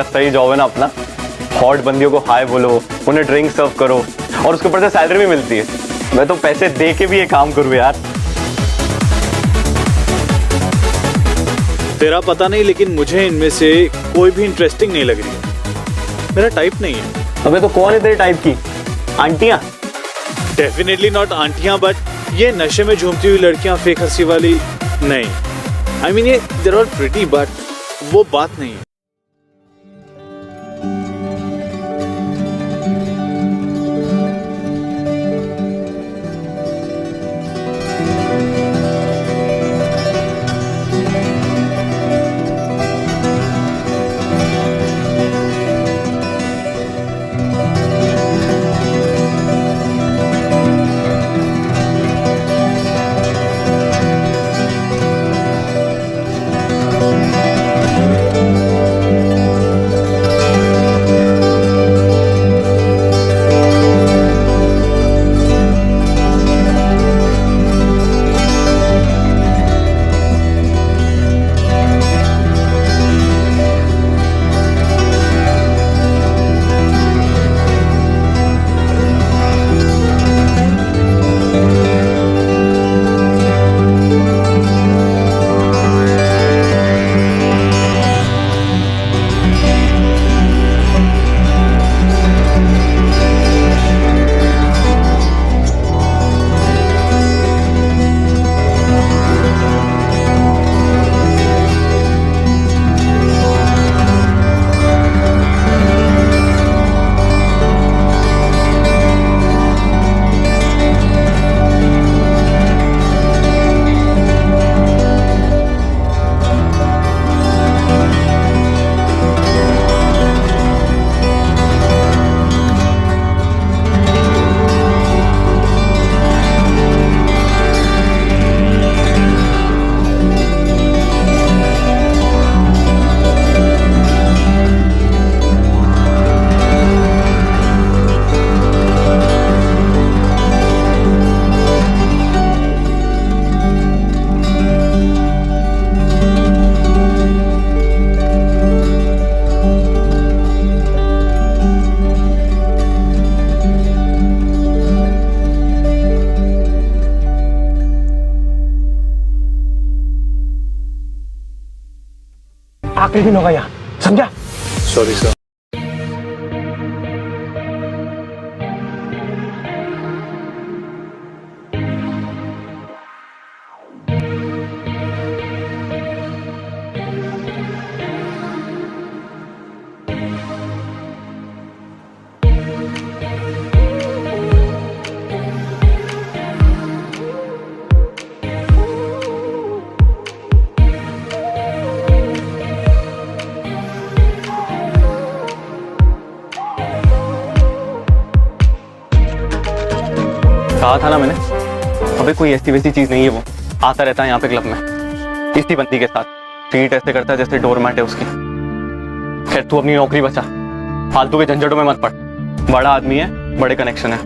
का सही जॉब है ना अपना, हॉट बंदियों को हाय बोलो, उन्हें ड्रिंक सर्व करो और उसके ऊपर से सैलरी भी मिलती है। मैं तो पैसे दे के भी ये काम करूँ यार। तेरा पता नहीं, लेकिन मुझे इनमें से कोई भी इंटरेस्टिंग नहीं लग रही है। मेरा टाइप नहीं है। अबे तो कौन है तेरे टाइप की? आंटियां? डेफिनेटली नॉट आंटियां, बट ये नशे में झूमती हुई लड़कियां फेक हंसी वाली नहीं। आई मीन ये देयर आर प्रिटी, बट वो बात नहीं है। आखिरी दिन होगा यहाँ, समझा? Sorry sir. कहा था ना मैंने, अबे कोई ऐसी वैसी चीज नहीं है, वो आता रहता है यहाँ पे क्लब में इसी बंदी के साथ, ट्रीट ऐसे करता है जैसे डोरमैट है उसकी। खैर तू अपनी नौकरी बचा, फालतू के झंझटों में मत पड़। बड़ा आदमी है, बड़े कनेक्शन है,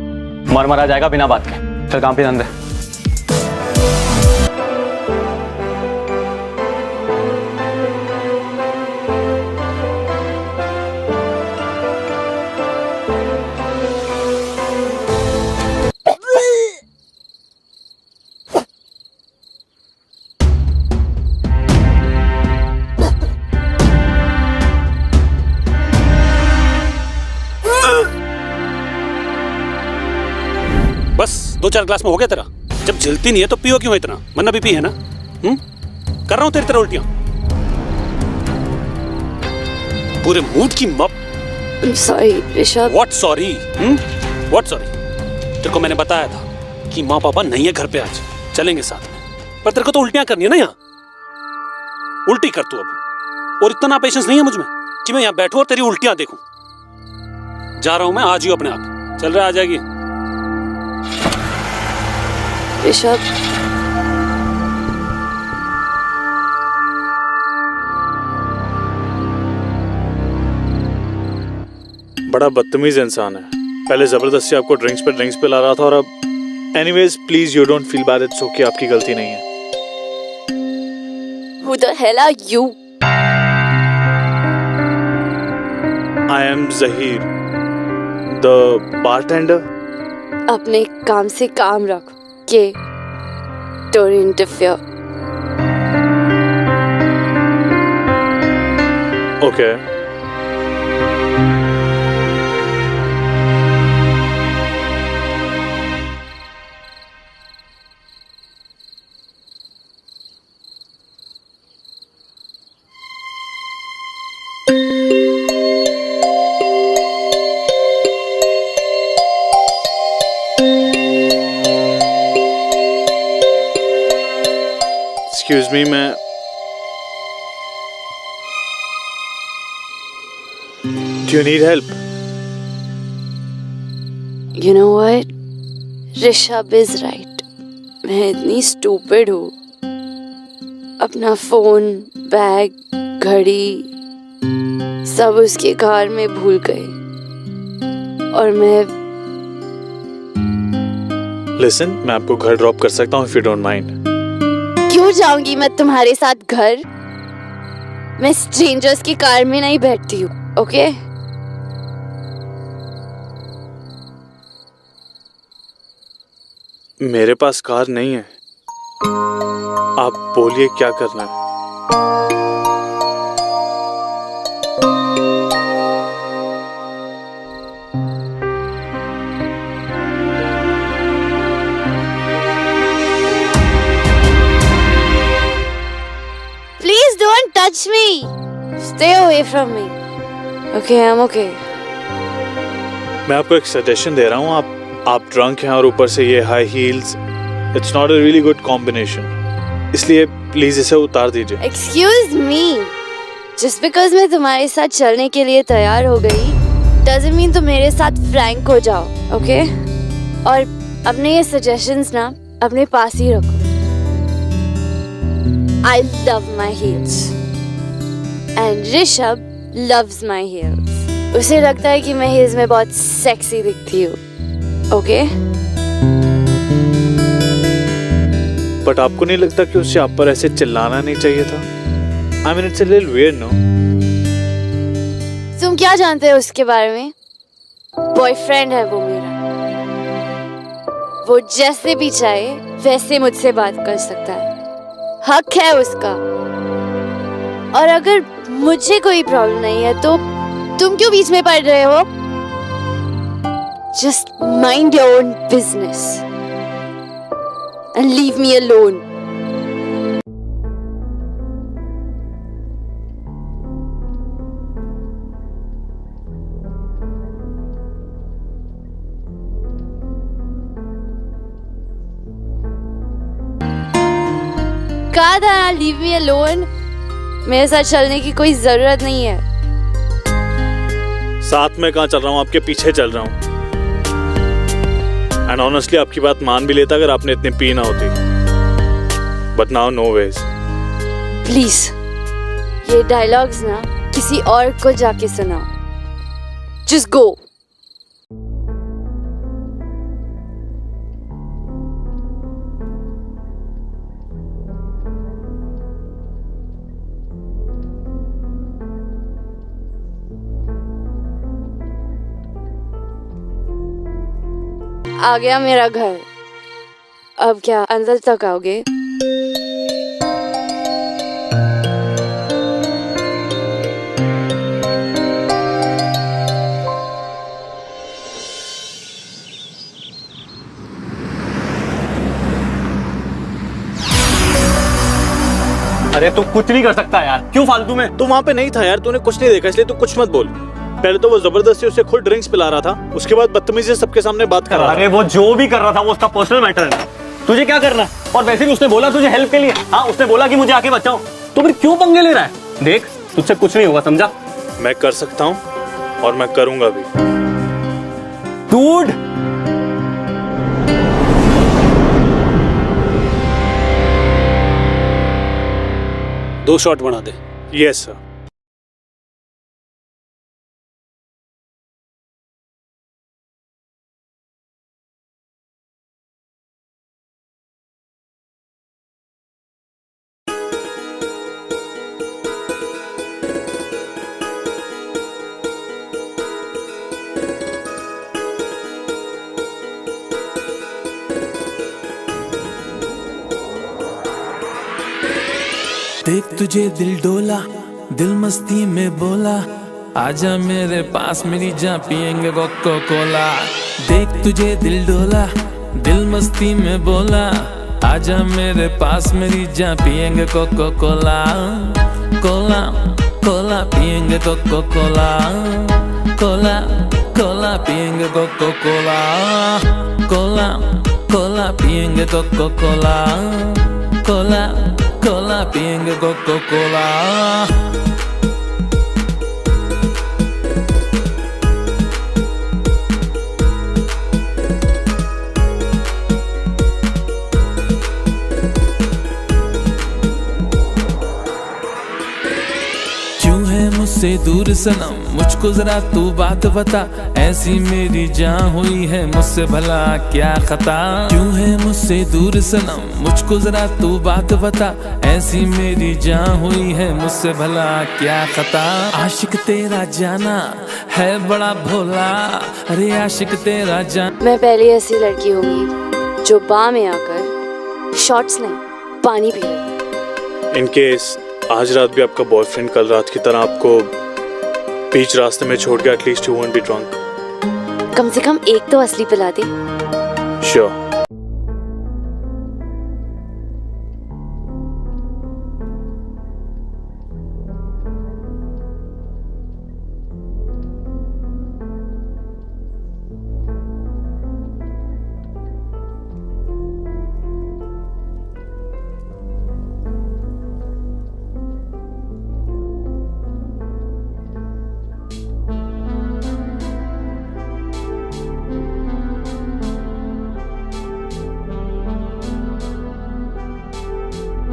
मर मरा जाएगा बिना बात के। चल काम पे ध्यान दे। बस 2-4 ग्लास में हो गया तेरा? जब झिलती नहीं है तो पियो क्यों इतना? वरना बीपी है ना? कर रहा हूं तेरी तरह उल्टियां। पूरे मूड की मप। Sorry Rishabh. What sorry? What sorry? तेरे को मैंने बताया था कि माँ पापा नहीं है घर पे, आज चलेंगे साथ में। पर तेरे को तो उल्टियां करनी है ना यहाँ। उल्टी कर तू अब। और इतना पेशेंस नहीं है मुझ में कि मैं यहाँ बैठूं और तेरी उल्टियां देखूं। जा रहा हूं मैं, आज ही अपने आप। चल रहा, आ जाएगी। ऋषभ, बड़ा बदतमीज इंसान है। पहले जबरदस्ती आपको ड्रिंक्स पे ला रहा था और अब anyways please you don't feel bad, it's okay, आपकी गलती नहीं है। Who the hell are you? I am Zaheer, the bartender. अपने काम से काम रख के don't interfere. Okay. Excuse me, मैं do you need help? You know what? Rishabh is right. मैं इतनी stupid हूँ। अपना फोन, बैग, घड़ी सब उसके कार में भूल गई और मैं लिसन, मैं आपको घर ड्रॉप कर सकता हूँ इफ यू डोंट माइंड। क्यों जाऊंगी मैं तुम्हारे साथ घर? मैं स्ट्रेंजर्स की कार में नहीं बैठती हूँ, ओके? मेरे पास कार नहीं है। आप बोलिए क्या करना है। Please don't touch me. Stay away from me. Okay, I'm okay. मैं आपको एक सजेशन दे रहा हूँ। आप ड्रंक हैं और ऊपर से ये high heels, it's not a really good combination. इसलिए प्लीज इसे उतार दीजिए। Excuse me. Just because मैं तुम्हारे साथ चलने के लिए तैयार हो गई, doesn't mean तुम मेरे साथ फ्रैंक हो जाओ, okay? और अपने ये suggestions ना अपने पास ही रखो। I love my heels. And Rishabh loves my heels. उसे लगता है कि मैं heels में बहुत sexy दिखती हूँ, okay? बट आपको नहीं लगता कि उसे आप पर ऐसे चिल्लाना नहीं चाहिए था? I mean, it's a little weird, no? तुम क्या जानते हो उसके बारे में? बॉयफ्रेंड है वो मेरा। वो जैसे भी चाहे वैसे मुझसे बात कर सकता है, हक है उसका। और अगर मुझे कोई प्रॉब्लम नहीं है तो तुम क्यों बीच में पड़ रहे हो? Just mind your own business and leave me alone. कहा था ना, leave me alone. मेरे साथ चलने की कोई जरूरत नहीं है। साथ में कहाँ चल रहा हूँ, आपके पीछे चल रहा हूँ। एंड ऑनेस्टली आपकी बात मान भी लेता अगर आपने इतनी पी ना होती। But now no ways. Please ये डायलॉग्स ना किसी और को जाके सुनाओ। Just go. आ गया मेरा घर। अब क्या अंदर तक आओगे? अरे तू कुछ नहीं कर सकता यार, क्यों फालतू में? तू वहाँ पे नहीं था यार, तूने कुछ नहीं देखा इसलिए तू कुछ मत बोल। पहले तो वो जबरदस्ती उसे खुद ड्रिंक्स पिला रहा था, उसके बाद बदतमीजी से सबके सामने बात कर रहा था। अरे वो जो भी कर रहा था वो उसका पर्सनल मैटर है, तुझे क्या करना है? और वैसे भी उसने बोला तुझे हेल्प के लिए। हाँ, उसने बोला कि मुझे आके बचाओ, तो फिर क्यों पंगे ले रहा है? देख तुझसे कुछ नहीं होगा, समझा? मैं कर सकता हूँ और मैं करूंगा भी। डूड, दो शॉट बना दे। Yes sir. देख तुझे दिल डोला, दिल मस्ती में बोला, आजा मेरे पास मेरी जान पिएंगे कोको कोला। देख तुझे दिल डोला, दिल मस्ती में बोला, आजा मेरे पास मेरी जान पिएंगे कोको कोला। कोला कोला पिएंगे कोको कोला, कोला कोला पिएंगे कोको कोला, कोला कोला पिएंगे कोको कोला, कोला कोला पिएंगे कोको कोला। मुझसे दूर सनम, मुझको जरा तू बात बता, ऐसी मेरी जान हुई है मुझसे भला क्या खता। क्यों है मुझसे दूर सनम, मुझको जरा तू बात बता, ऐसी मेरी जान हुई है मुझसे भला क्या खता। आशिक तेरा जाना है बड़ा भोला, अरे आशिक तेरा जान। मैं पहली ऐसी लड़की होगी जो बाह में आकर शॉट्स नहीं पानी पी रही। इन केस आज रात भी आपका बॉयफ्रेंड कल रात की तरह आपको बीच रास्ते में छोड़ के at least you won't be drunk. कम से कम एक तो असली पिला दे। श्योर।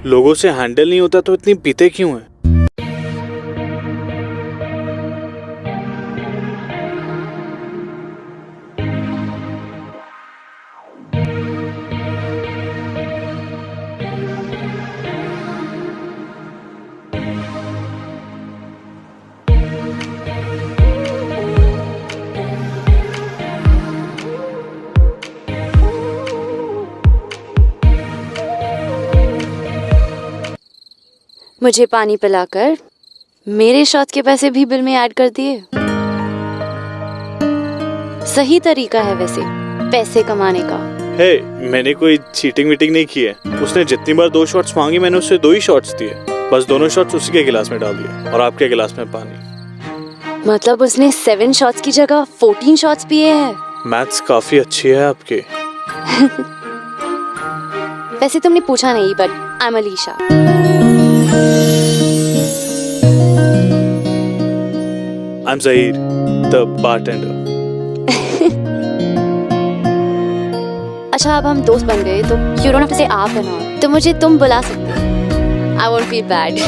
लोगों से हैंडल नहीं होता तो इतनी पीते क्यों हैं? मुझे पानी पिलाकर मेरे शॉट के पैसे भी बिल में ऐड कर दिए। सही तरीका है वैसे पैसे कमाने का। हे, मैंने कोई चीटिंग वीटिंग नहीं की है। उसने जितनी बार 2 शॉट्स मांगी मैंने उससे 2 ही शॉट्स दिए, बस दोनों शॉट्स उसी के गिलास में डाल दिए और आपके गिलास में पानी। मतलब उसने 7 शॉट्स की जगह 14 शॉट्स पिए हैं। मैथ्स काफी अच्छी है आपकी। वैसे तुमने पूछा नहीं, but I am Alisha. I'm Zahir, the bartender. अच्छा, अब हम दोस्त बन गए तो you don't have to say आप and all. तो मुझे तुम बुला सकते हो। I won't feel bad.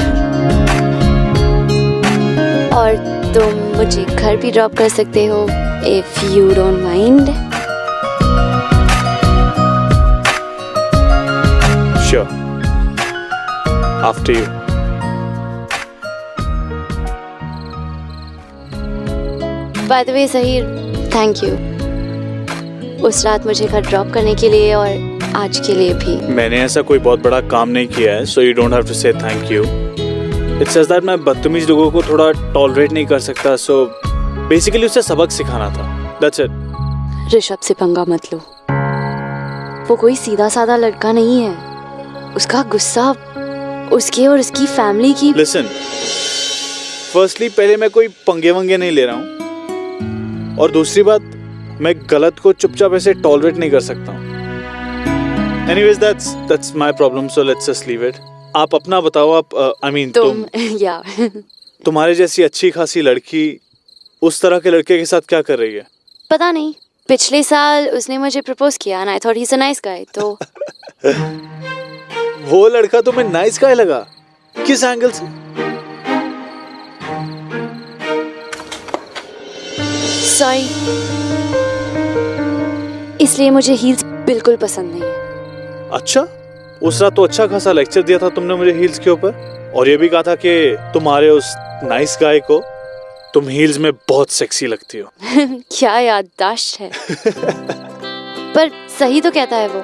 और तुम मुझे घर भी ड्रॉप कर सकते हो if you don't mind. Sure. After you. By the way, Zahir, thank you. उस रात मुझे घर ड्रॉप करने के लिए और आज के लिए भी। मैंने ऐसा कोई बहुत बड़ा काम नहीं किया है, so you don't have to say thank you. It's just that मैं बदतमीज लोगों को थोड़ा टॉलरेट नहीं कर सकता, so basically उसे सबक सिखाना था। That's it. ऋषभ से पंगा मत लो, वो कोई सीधा साधा लड़का नहीं है। उसका गुस्सा उसके और उसकी फैमिली की। Listen, firstly पहले मैं कोई पंगे वंगे नहीं ले रहा हूँ, और दूसरी बात मैं गलत को चुपचाप ऐसे टॉलरेट नहीं कर सकता हूँ। Anyways, that's my problem, so let's just leave it. आप अपना बताओ, आप I mean तुम या तुम्हारे जैसी अच्छी खासी लड़की उस तरह के लड़के के साथ क्या कर रही है? पता नहीं, पिछले साल उसने मुझे प्रपोज किया and I thought he's a nice guy, तो वो लड़का तुम्हें नाइस गाय लगा? किस एंगल से? सॉरी, इसलिए मुझे हील्स बिल्कुल पसंद नहीं है। अच्छा, उस रात तो अच्छा खासा लेक्चर दिया था तुमने मुझे हील्स के ऊपर, और ये भी कहा था कि तुम्हारे उस नाइस गाय को तुम हील्स में बहुत सेक्सी लगती हो। क्या याददाश्त है। पर सही तो कहता है वो।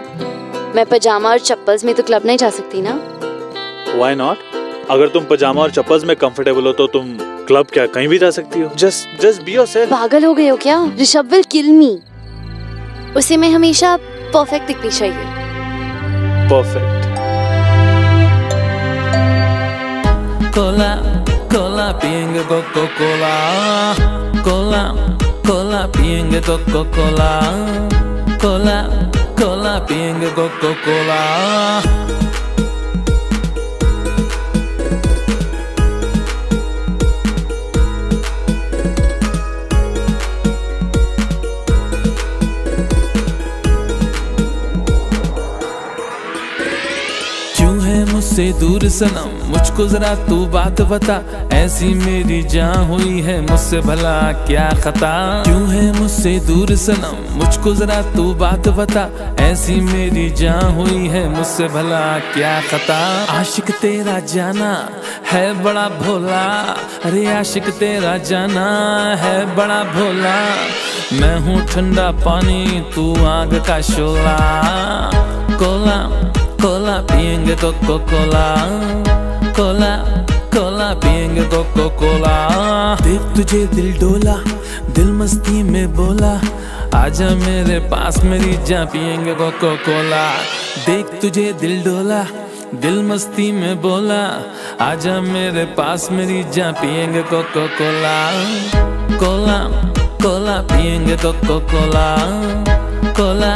मैं पजामा और चप्पल्स में तो क्लब नहीं जा सकती ना। Why not? अगर तुम पजामा और चप्पल्स में कंफर्टेबल हो तो तुम क्लब क्या कहीं भी जा सकती हो. Just be yourself. पागल हो गए हो क्या? ऋषभ विल किल मी. उसे मैं हमेशा परफेक्ट दिखनी चाहिए. परफेक्ट. कोला कोला पियेंगे कोको कोला, कोला कोला पियेंगे कोको कोला, कोला कोला पियेंगे कोको कोला. मुझसे दूर सनम, मुझको जरा तू बात बता, ऐसी मेरी जान हुई है मुझसे भला क्या खता. क्यों है मुझसे दूर सनम, मुझको जरा तू बात बता, ऐसी मेरी जान हुई है मुझसे भला क्या खता. आशिक तेरा जाना है बड़ा भोला, अरे आशिक तेरा जाना है बड़ा भोला. मैं हूँ ठंडा पानी तू आग का शोला. कोला कोला पियेंगे कोको कोला, कोला कोला पियेंगे कोको कोला. देख तुझे दिल डोला, दिल मस्ती में बोला, आजा मेरे पास मेरी जान पियेंगे कोको कोला. देख तुझे दिल डोला, दिल मस्ती में बोला, आजा मेरे पास मेरी जान पियेंगे कोको कोला. कोला कोला पियेंगे कोको कोला, कोला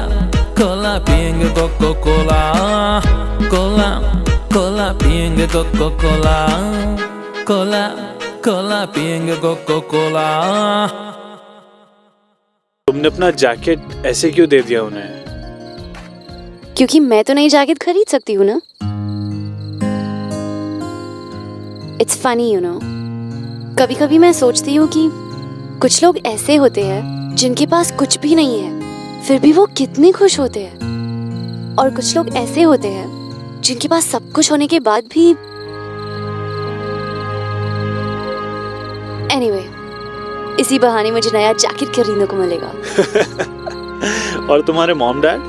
कोला पियेंगे कोको कोला, कोला कोला पियेंगे कोको कोला, कोला कोला पियेंगे कोको कोला. तुमने अपना जैकेट ऐसे क्यों दे दिया उन्हें? क्योंकि मैं तो नई जैकेट खरीद सकती हूँ ना. It's funny you know. कभी कभी मैं सोचती हूँ कि कुछ लोग ऐसे होते हैं जिनके पास कुछ भी नहीं है फिर भी वो कितने खुश होते हैं, और कुछ लोग ऐसे होते हैं जिनके पास सब कुछ होने के बाद भी. एनीवे, इसी बहाने मुझे नया जैकेट खरीदने को मिलेगा. और तुम्हारे मॉम डैड,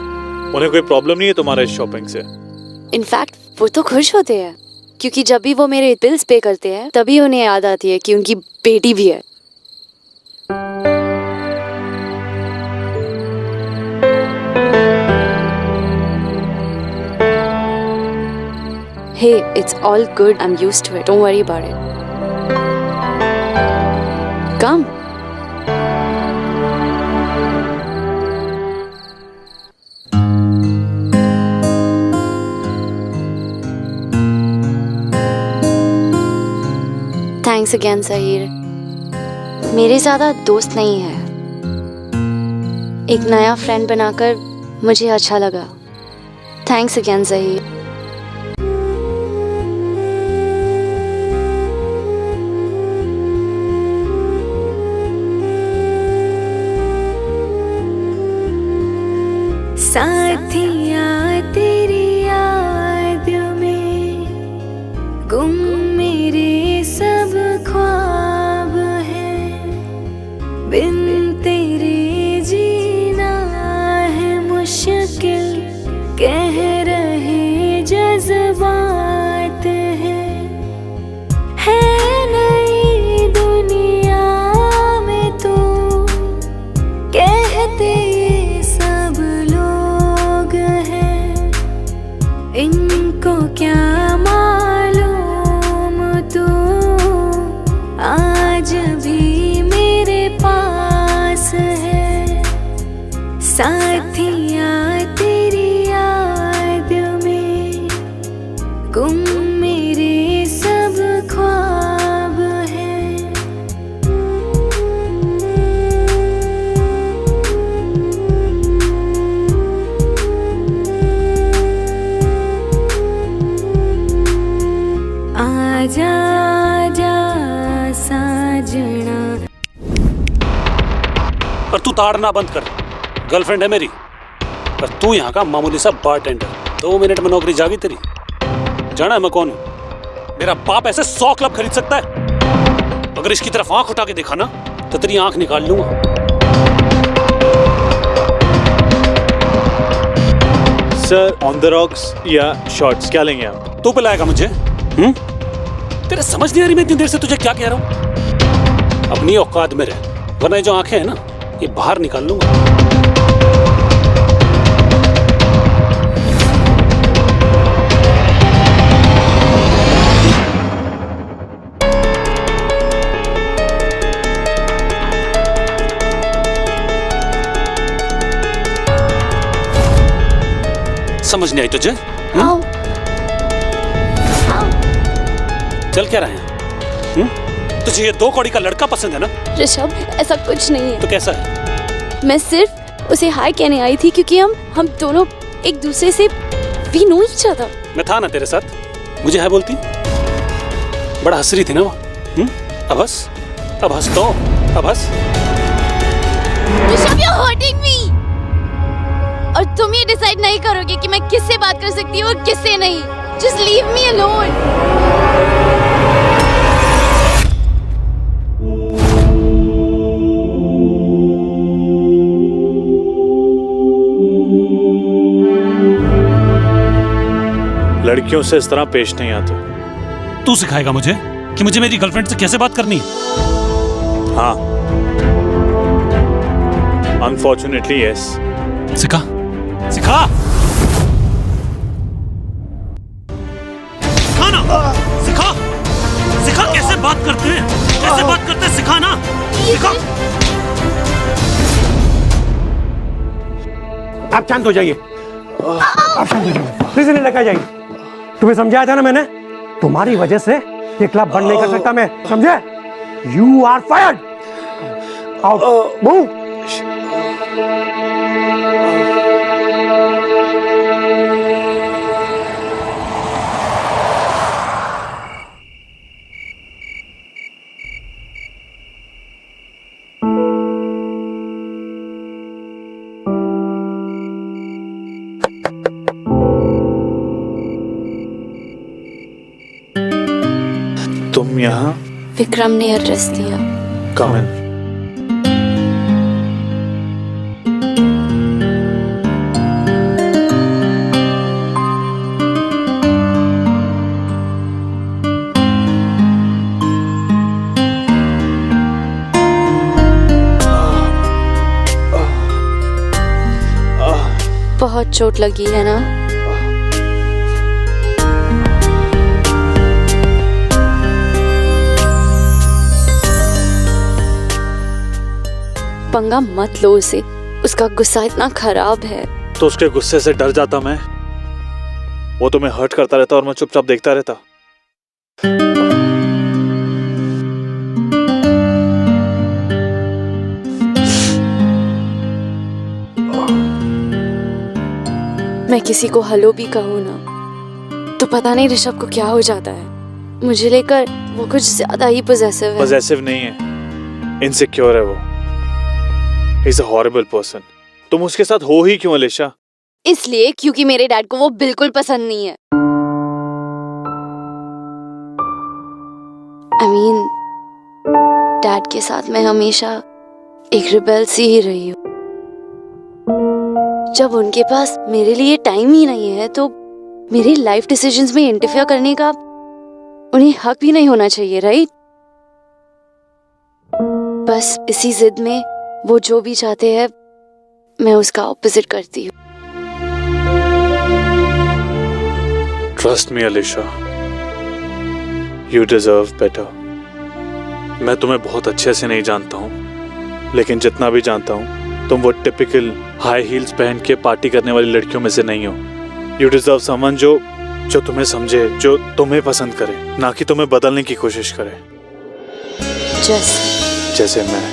उन्हें कोई प्रॉब्लम नहीं है तुम्हारे शॉपिंग से? इनफैक्ट वो तो खुश होते हैं, क्योंकि जब भी वो मेरे बिल्स पे करते हैं तभी उन्हें याद आती है कि उनकी बेटी भी है. Hey, it's all good. I'm used to it. Don't worry about it. Come. Thanks again, Sahir. मेरे ज़्यादा दोस्त नहीं है. एक नया फ्रेंड बनाकर मुझे अच्छा लगा. Thanks again, Sahir. साथिया तेरी याद में गुम मेरे सब ख्वाब हैं, बिन तेरे जीना है मुश्किल, कह रहे जज्बात हैं. है नई दुनिया में तो कहते इनको क्या मालूम तू आज भी मेरे पास है. साथिया तेरी याद में गुम मेरे सब ख्वाब हैं. आजा आजा साजना. और तू ताड़ना बंद कर. गर्लफ्रेंड है मेरी, और तू यहाँ का मामूली सा बारटेंडर. 2 मिनट में नौकरी जागी तेरी. जाना है मैं कौन हूँ? मेरा बाप ऐसे 100 क्लब खरीद सकता है. अगर इसकी तरफ आंख उठा के देखा ना तो तेरी आंख निकाल लूंगा. सर, ऑन द रॉक्स या शॉर्ट्स क्या लेंगे आप? तू पिलाएगा मुझे? तेरे समझ नहीं आ रही मैं इतनी देर से तुझे क्या कह रहा हूं? अपनी औकात में रह, वरना ये जो आंखें हैं ना, ये बाहर निकाल लूंगा। समझ नहीं आई तुझे? आओ। आओ। चल क्या रहे हैं? तुझे ये 2 कौड़ी का लड़का पसंद है ना? ऋषभ, ऐसा कुछ नहीं है। तो कैसा है? मैं सिर्फ उसे हाय कहने आई थी क्योंकि हम दोनों एक दूसरे से वी नो ईच अदर। मैं था ना तेरे साथ, मुझे है बोलती? बड़ा हंस रही थी ना वो। अब हंस तो, अब हंस। Rishabh, you're hurting me। और तुम ये डिसाइड नहीं करोगे कि मैं किससे बात कर सकती हूँ और किससे नहीं। Just leave me alone। लड़कियों से इस तरह पेश नहीं आते। तू सिखाएगा मुझे कि मुझे मेरी गर्लफ्रेंड से कैसे बात करनी है? हाँ, अनफॉर्चुनेटली यस। सिखा सिखा सिखा ना, सिखा सिखा कैसे बात करते हैं, कैसे बात करते हैं, सिखा ना, सिखा। आप शांत हो जाइए, आप शांत हो जाइए, प्लीज इन्हें लेकर जाइए। तुम्हें समझाया था ना मैंने, तुम्हारी वजह से ये क्लब बंद नहीं कर सकता मैं, समझे? You are fired. Out, move. तुम यहाँ? विक्रम ने एड्रेस दिया। कम इन। बहुत चोट लगी है ना? पंगा मत लो उसे, उसका गुस्सा इतना खराब है। तो उसके गुस्से से डर जाता मैं। वो तुम्हें हर्ट करता रहता और मैं चुपचाप देखता रहता। मैं किसी को हेलो भी कहूँ ना तो पता नहीं ऋषभ को क्या हो जाता है। मुझे लेकर वो कुछ ज्यादा ही पॉसेसिव है। पॉसेसिव नहीं है, इनसिक्योर है वो। He is a horrible person. तुम उसके साथ हो ही क्यों अलीशा? इसलिए क्योंकि मेरे डैड को वो बिल्कुल पसंद नहीं है। I mean, डैड के साथ मैं हमेशा एक रिबेल सी ही रही हूँ। जब उनके पास मेरे लिए टाइम ही नहीं है तो मेरी लाइफ डिसीजंस में इंटरफेयर करने का उन्हें हक भी नहीं होना चाहिए, राइट? बस इसी जिद में वो जो भी चाहते हैं मैं उसका ऑपोजिट करती हूँ। Trust me Alisha, you deserve better. मैं तुम्हें बहुत अच्छे से नहीं जानता हूँ, लेकिन जितना भी जानता हूँ तुम वो टिपिकल हाई हील्स पहन के पार्टी करने वाली लड़कियों में से नहीं हो। यू डिजर्व समवन जो तुम्हें समझे, जो तुम्हें पसंद करे, ना कि तुम्हें बदलने की कोशिश करे। जैसे मैं।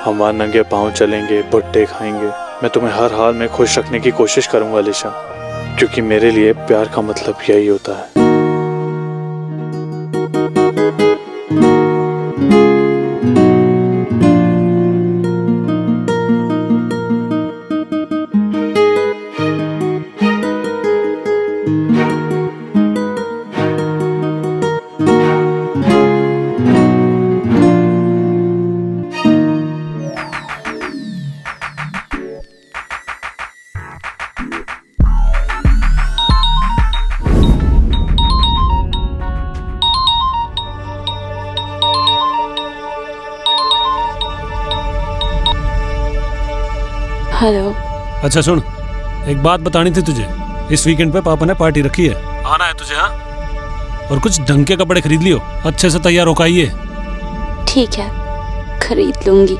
हम वहाँ नंगे पाँव चलेंगे, भुट्टे खाएंगे। मैं तुम्हें हर हाल में खुश रखने की कोशिश करूंगा अलीशा, क्योंकि मेरे लिए प्यार का मतलब यही होता है। हेलो। अच्छा सुन, एक बात बतानी थी तुझे। इस वीकेंड पे पापा ने पार्टी रखी है, आना है तुझे। हाँ, और कुछ ढंग के कपड़े खरीद लियो, अच्छे से तैयार होकर आइए। ठीक है, खरीद लूंगी।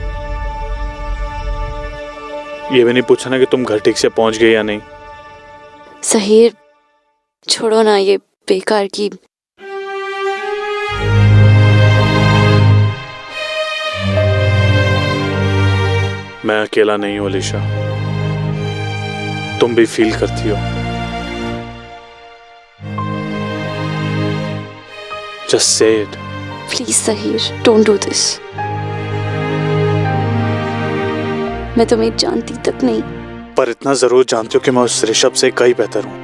ये भी नहीं पूछा ना कि तुम घर ठीक से पहुंच गए या नहीं। सहीर, छोड़ो ना ये बेकार की। मैं अकेला नहीं हूं अलीशा, तुम भी फील करती हो। Just say it. Please Saheer, don't do this. मैं तुम्हें जानती तक नहीं, पर इतना जरूर जानती हो कि मैं उस ऋषभ से कहीं बेहतर हूं।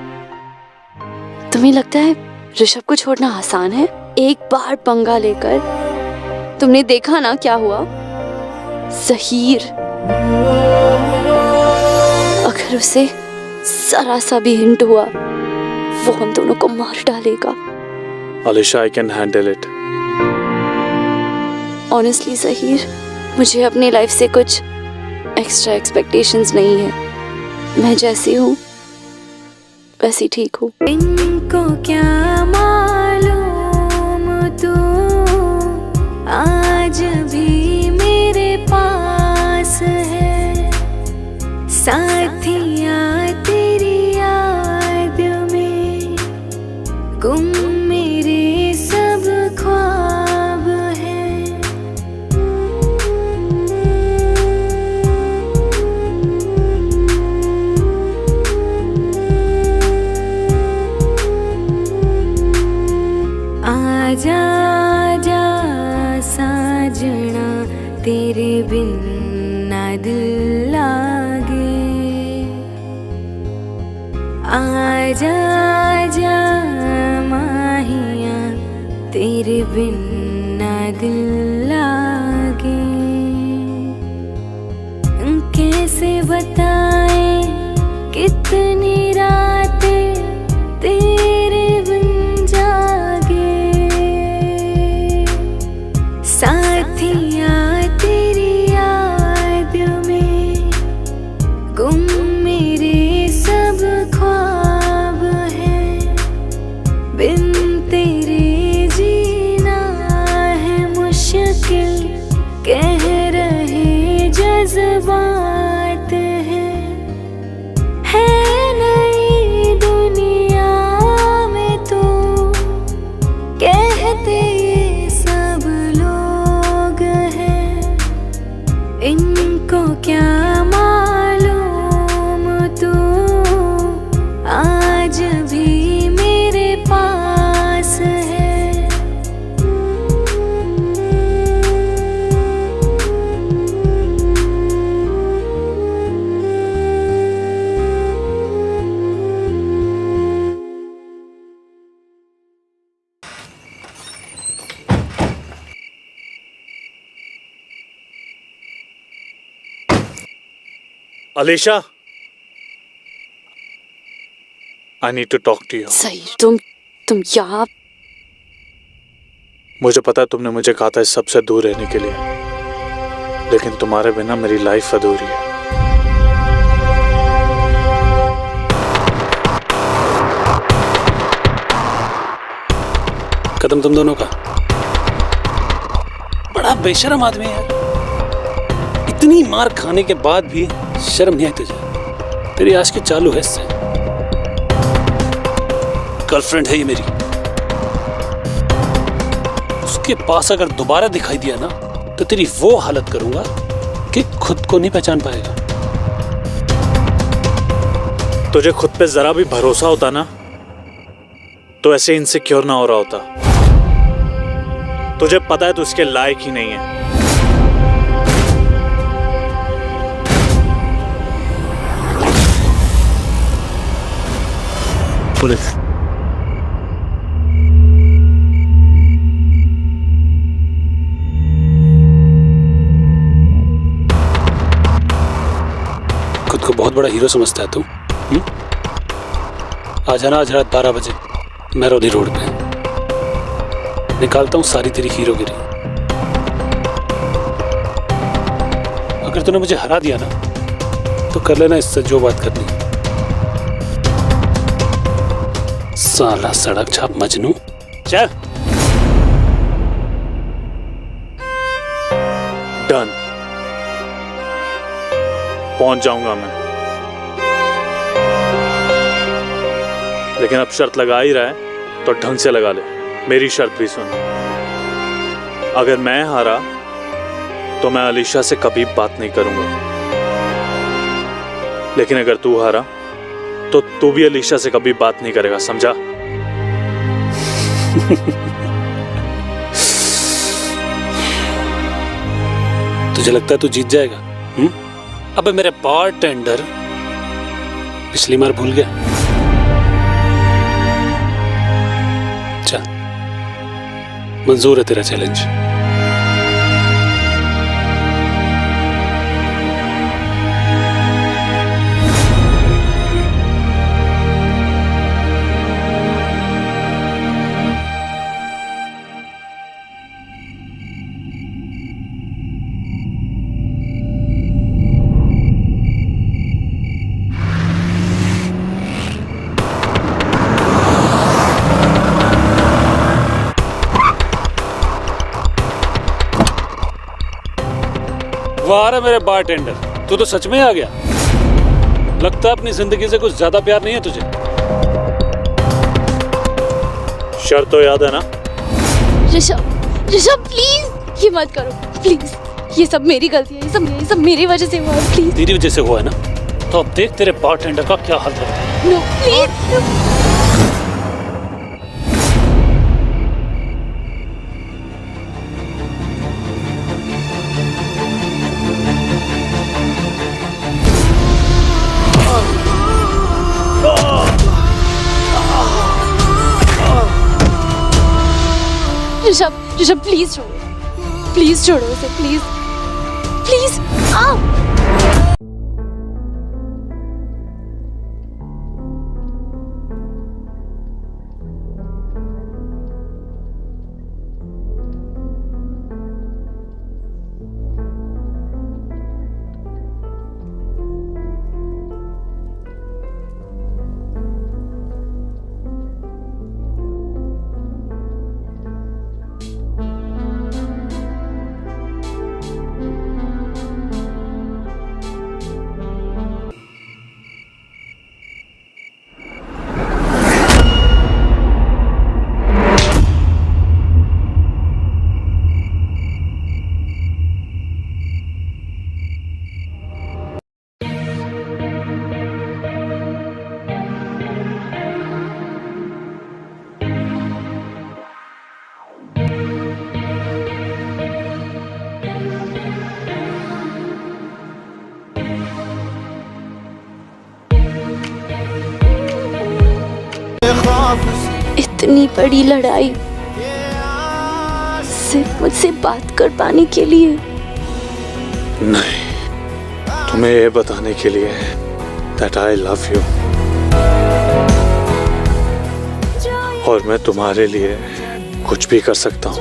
तुम्हें लगता है ऋषभ को छोड़ना आसान है? एक बार पंगा लेकर तुमने देखा ना क्या हुआ। सहीर, अगर उसे जरा सा भी हिंट हुआ, वो हम दोनों को मार डालेगा। Alisha, I can handle it. Honestly Saheer, मुझे अपनी लाइफ से कुछ एक्स्ट्रा एक्सपेक्टेशंस नहीं है। मैं जैसी हूँ वैसी ठीक हूँ। इनको क्या मालूम तू आज भी मेरे पास है। साथिया तेरी याद में गुम मेरे सब ख्वाब हैं। आजा आजा साजना, तेरे बिन ना दिल लागे। आजा आजा माहिया, तेरे बिन ना दिल लागे। कैसे बताए कितनी रातें तेरे बिन जागे। साथिया तेरी याद में गुम मेरे सब ख्वाब हैं। बिन तेरे जीना है मुश्किल, कह रहे जज्बात हैं। है नई दुनिया में तो कहते ये सब लोग हैं। इनको क्या मालूम तू आज भी मेरे पास है। Alisha, I need to talk to you. Saheer, तुम यहाँ? मुझे पता है तुमने मुझे कहा था इस सबसे दूर रहने के लिए, लेकिन तुम्हारे बिना मेरी लाइफ अधूरी है। कदम तुम दोनों का। बड़ा बेशर्म आदमी है, इतनी मार खाने के बाद भी शर्म नहीं आई तुझे? तेरी आज की चालू है इससे। गर्लफ्रेंड है ये मेरी, उसके पास अगर दोबारा दिखाई दिया ना तो तेरी वो हालत करूंगा कि खुद को नहीं पहचान पाएगा। तुझे खुद पे जरा भी भरोसा होता ना तो ऐसे इनसिक्योर ना हो रहा होता। तुझे पता है तू इसके लायक ही नहीं है। पुलिस। खुद को बहुत बड़ा हीरो समझता है तू? आ जाना आज रात 12 बजे मेहरौली रोड पे, निकालता हूँ सारी तेरी हीरोगिरी। अगर तूने मुझे हरा दिया ना तो कर लेना इससे जो बात करनी। साला सड़क छाप मजनू। चल। डन। पहुंच जाऊंगा मैं, लेकिन अब शर्त लगा ही रहा है तो ढंग से लगा ले। मेरी शर्त भी सुन, अगर मैं हारा तो मैं अलीशा से कभी बात नहीं करूंगा, लेकिन अगर तू हारा तो तू भी अलीशा से कभी बात नहीं करेगा, समझा? तुझे लगता है तू जीत जाएगा? अबे मेरे बारटेंडर पिछली बार भूल गया। चल, मंजूर है तेरा चैलेंज। वाह रे मेरे बारटेंडर, तू तो सच में आ गया। लगता है अपनी जिंदगी से कुछ ज्यादा प्यार नहीं है तुझे। शर्त तो याद है ना? ऋषभ, ऋषभ प्लीज ये मत करो प्लीज। ये सब मेरी गलती है, ये सब मेरी वजह से हुआ है। प्लीज तेरी वजह से हुआ है ना, तो अब देख तेरे बारटेंडर का क्या हाल करता है। No please. Rishabh, Rishabh please छोड़ो, प्लीज छोड़ो उसे, प्लीज प्लीज। आओ। इतनी बड़ी लड़ाई सिर्फ मुझसे बात कर पाने के लिए? नहीं, तुम्हें ये बताने के लिए that I love you, और मैं तुम्हारे लिए कुछ भी कर सकता हूँ,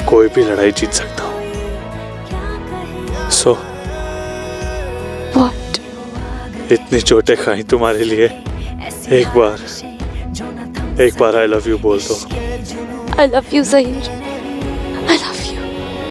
कोई भी लड़ाई जीत सकता हूँ। So, What? इतनी चोटें खाई तुम्हारे लिए, एक बार I love you बोल दो। I love you Zaheer.